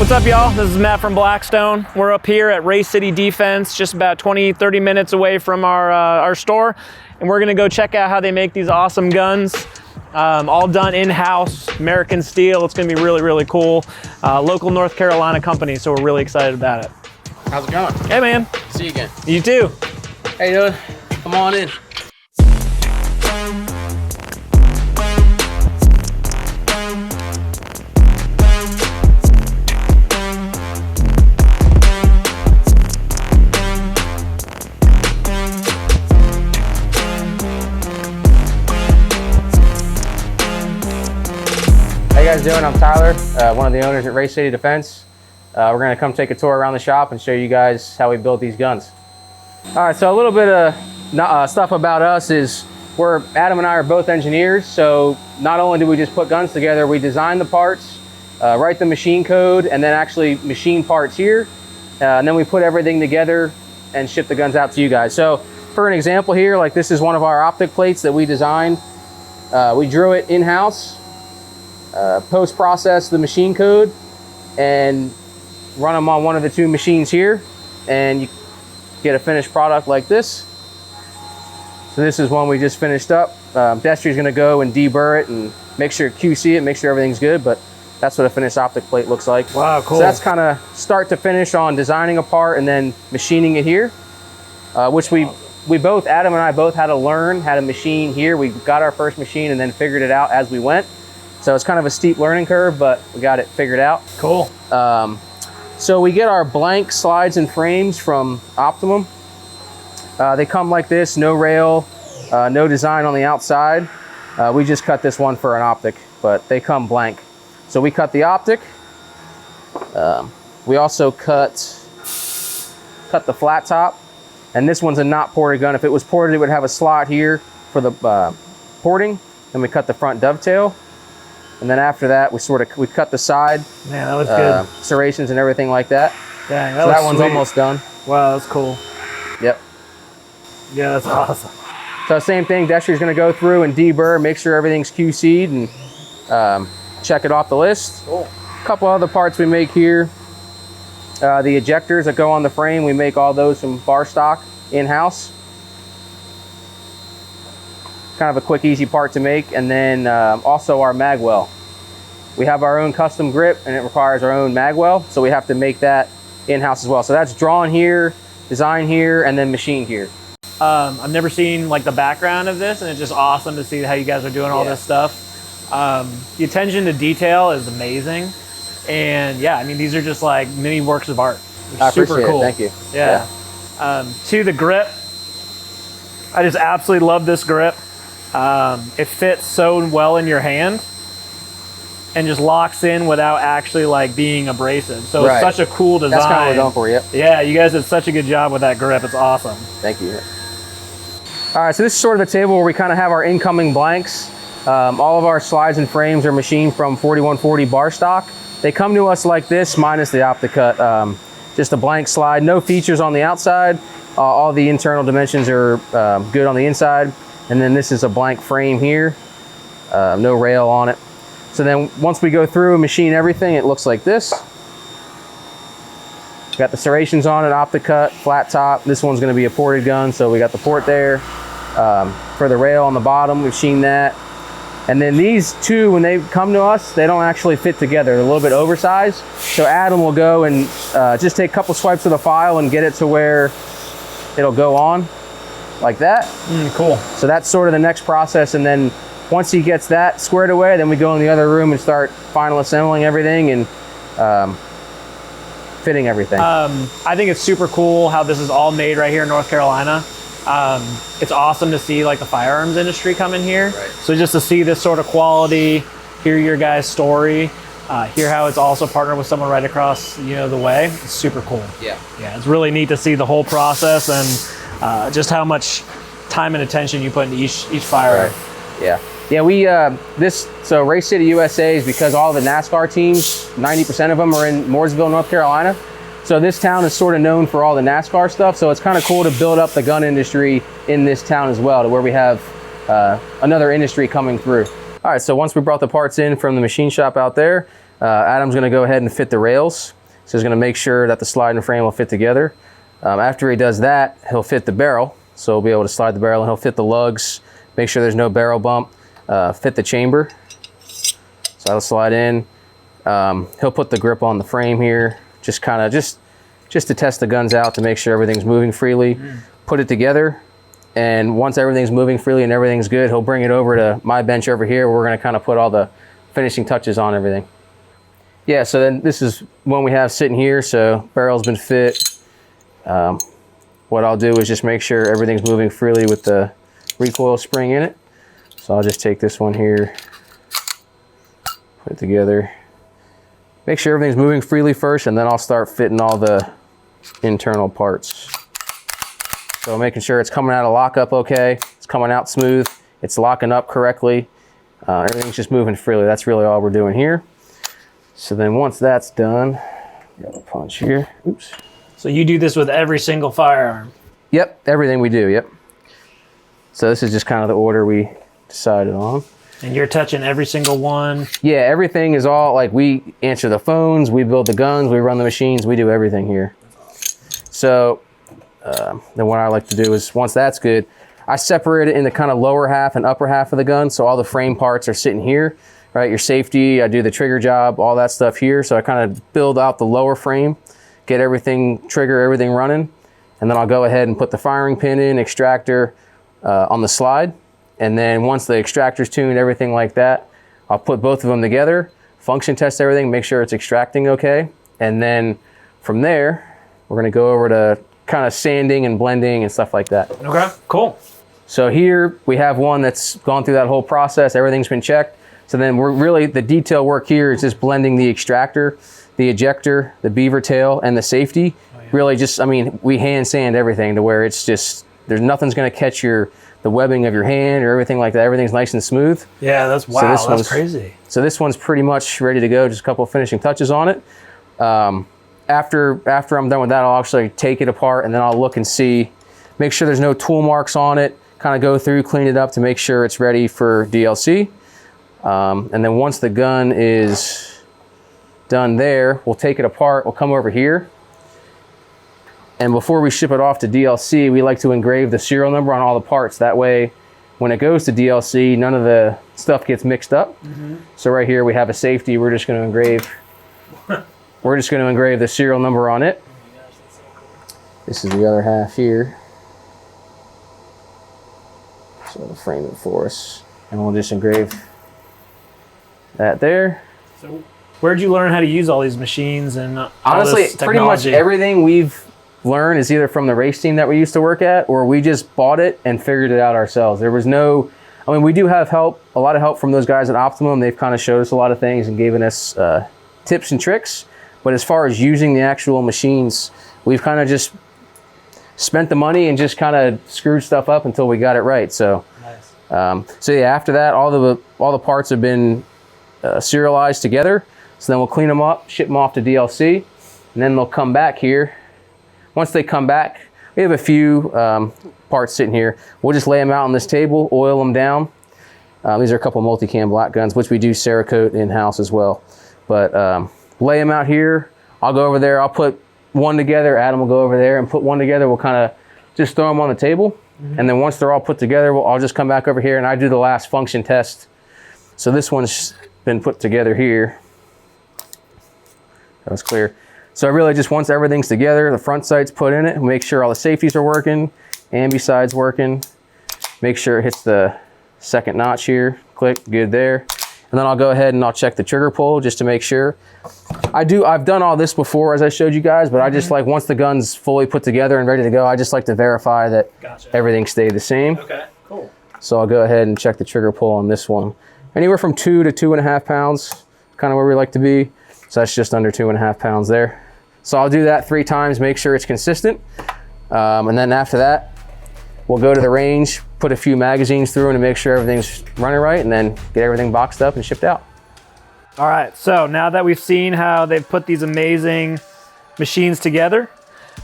What's up, y'all? This is Matt from Blackstone. We're up here at Race City Defense, just about 20-30 minutes away from our store, and we're gonna go check out how they make these awesome guns. All done in-house, American steel. It's gonna be really, really cool. Local North Carolina company, so we're really excited about it. How's it going? Hey, man. See you again. You too. How you doing? Come on in. How you guys doing? I'm Tyler, one of the owners at Race City Defense. We're going to come take a tour around the shop and show you guys how we build these guns. All right, so a little bit of stuff about us is Adam and I are both engineers, so not only do we just put guns together, we design the parts, write the machine code, and then actually machine parts here, and then we put everything together and ship the guns out to you guys. So for an example here, like this is one of our optic plates that we designed. We drew it in-house, post-process the machine code, and run them on one of the two machines here, and you get a finished product like this. So this is one we just finished up. Destry's gonna go and deburr it and make sure QC it, make sure everything's good, but that's what a finished optic plate looks like. Wow, cool. So that's kind of start to finish on designing a part and then machining it here, which we both, Adam and I both had to learn how to machine here. We got our first machine and then figured it out as we went. So it's kind of a steep learning curve, but we got it figured out. Cool. So we get our blank slides and frames from Optimum. They come like this, no rail, no design on the outside. We just cut this one for an optic, but they come blank. So we cut the optic. We also cut the flat top, and this one's a not ported gun. If it was ported, it would have a slot here for the porting. Then we cut the front dovetail. And then after that, we cut the side. Man, that was good. Serrations and everything like that. Dang, So that one's almost done. Wow, that's cool. Yep. Yeah, that's awesome. So same thing, Destry's gonna go through and deburr, make sure everything's QC'd and check it off the list. Cool. A couple other parts we make here. The ejectors that go on the frame, we make all those from bar stock in-house. Kind of a quick, easy part to make. And then also our mag well. We have our own custom grip and it requires our own mag well, so we have to make that in-house as well. So that's drawn here, design here, and then machined here. I've never seen like the background of this, and it's just awesome to see how you guys are doing all this stuff. The attention to detail is amazing. And yeah, I mean, these are just like mini works of art. I Super appreciate cool. it, thank you. Yeah. To the grip, I just absolutely love this grip. It fits so well in your hand and just locks in without actually like being abrasive. So It's such a cool design. That's kind of what we're going for, yep. Yeah, you guys did such a good job with that grip. It's awesome. Thank you. All right, so this is sort of the table where we kind of have our incoming blanks. All of our slides and frames are machined from 4140 bar stock. They come to us like this, minus the optic cut. Just a blank slide, no features on the outside. All the internal dimensions are good on the inside. And then this is a blank frame here, no rail on it. So then once we go through and machine everything, it looks like this. Got the serrations on it, optic cut, flat top. This one's gonna be a ported gun, so we got the port there. For the rail on the bottom, we've machined that. And then these two, when they come to us, they don't actually fit together. They're a little bit oversized. So Adam will go and just take a couple swipes of the file and get it to where it'll go on. Like that. Cool. So that's sort of the next process, and then once he gets that squared away, then we go in the other room and start final assembling everything and fitting everything. I think it's super cool how this is all made right here in North Carolina. It's awesome to see like the firearms industry come in here. Right. So just to see this sort of quality, hear your guys' story, hear how it's also partnered with someone right across the way. It's super cool. Yeah. Yeah, it's really neat to see the whole process and just how much time and attention you put into each firearm. Right. Yeah. Yeah, so Race City USA is because all the NASCAR teams, 90% of them are in Mooresville, North Carolina. So this town is sort of known for all the NASCAR stuff. So it's kind of cool to build up the gun industry in this town as well, to where we have another industry coming through. All right, so once we brought the parts in from the machine shop out there, Adam's gonna go ahead and fit the rails. So he's gonna make sure that the slide and frame will fit together. After he does that, he'll fit the barrel. So he'll be able to slide the barrel, and he'll fit the lugs, make sure there's no barrel bump, fit the chamber. So that'll slide in. He'll put the grip on the frame here, just to test the guns out to make sure everything's moving freely. Put it together, and once everything's moving freely and everything's good, he'll bring it over to my bench over here, where we're gonna kind of put all the finishing touches on everything. Yeah, so then this is one we have sitting here. So barrel's been fit. What I'll do is just make sure everything's moving freely with the recoil spring in it. So I'll just take this one here, put it together. Make sure everything's moving freely first, and then I'll start fitting all the internal parts. So making sure it's coming out of lockup okay, it's coming out smooth, it's locking up correctly, everything's just moving freely. That's really all we're doing here. So then once that's done, got a punch here, oops. So you do this with every single firearm? Yep, everything we do, yep. So this is just kind of the order we decided on. And you're touching every single one? Yeah, everything is all, like, we answer the phones, we build the guns, we run the machines, we do everything here. So then what I like to do is, once that's good, I separate it in the kind of lower half and upper half of the gun. So all the frame parts are sitting here, right? Your safety, I do the trigger job, all that stuff here. So I kind of build out the lower frame, get everything, trigger everything running. And then I'll go ahead and put the firing pin in, extractor on the slide. And then once the extractor's tuned, everything like that, I'll put both of them together, function test everything, make sure it's extracting okay. And then from there, we're gonna go over to kind of sanding and blending and stuff like that. Okay, cool. So here we have one that's gone through that whole process, everything's been checked. So then we're really, the detail work here is just blending the extractor, the ejector, the beaver tail, and the safety. Oh, yeah. Really just, I mean, we hand sand everything to where it's just, there's nothing's gonna catch the webbing of your hand or everything like that. Everything's nice and smooth. Yeah, that's, wow, so that's crazy. So this one's pretty much ready to go, just a couple of finishing touches on it. After I'm done with that, I'll actually take it apart, and then I'll look and see, make sure there's no tool marks on it, kind of go through, clean it up to make sure it's ready for DLC. And then once the gun is done there, we'll take it apart, we'll come over here. And before we ship it off to DLC, we like to engrave the serial number on all the parts. That way, when it goes to DLC, none of the stuff gets mixed up. So right here, we have a safety, we're just gonna engrave the serial number on it. This is the other half here. So it'll frame it for us. And we'll just engrave that there. So where'd you learn how to use all these machines and all honestly, this pretty much everything we've learned is either from the race team that we used to work at, or we just bought it and figured it out ourselves. There was no, I mean, we do have help, a lot of help from those guys at Optimum. They've kind of showed us a lot of things and given us tips and tricks. But as far as using the actual machines, we've kind of just spent the money and just kind of screwed stuff up until we got it right. So, nice. So yeah, after that, all the parts have been serialized together. So then we'll clean them up, ship them off to DLC, and then they'll come back here. Once they come back, we have a few parts sitting here. We'll just lay them out on this table, oil them down. These are a couple multicam black guns, which we do Cerakote in-house as well. But lay them out here. I'll go over there. I'll put one together. Adam will go over there and put one together. We'll kind of just throw them on the table. And then once they're all put together, I'll just come back over here and I do the last function test. So this one's been put together here. That was clear. So I really just, once everything's together, the front sight's put in it, make sure all the safeties are working, ambi side's working, make sure it hits the second notch here, click, good there. And then I'll go ahead and I'll check the trigger pull just to make sure. I've done all this before, as I showed you guys, but I just like, once the gun's fully put together and ready to go, I just like to verify that everything stayed the same. Okay, cool. So I'll go ahead and check the trigger pull on this one. Anywhere from 2 to 2.5 pounds, kind of where we like to be. So that's just under 2.5 pounds there. So I'll do that 3 times, make sure it's consistent. And then after that, we'll go to the range, put a few magazines through to make sure everything's running right, and then get everything boxed up and shipped out. All right, so now that we've seen how they've put these amazing machines together,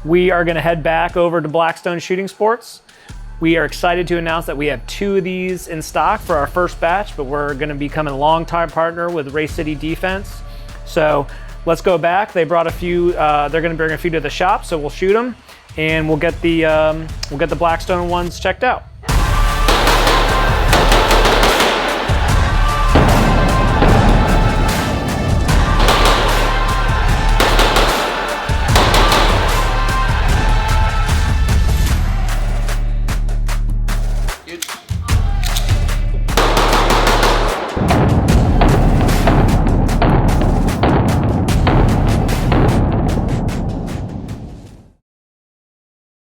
we are gonna head back over to Blackstone Shooting Sports. We are excited to announce that we have 2 of these in stock for our first batch, but we're gonna become a longtime partner with Race City Defense. So let's go back. They brought a few, they're gonna bring a few to the shop, so we'll shoot them and we'll get the Blackstone ones checked out.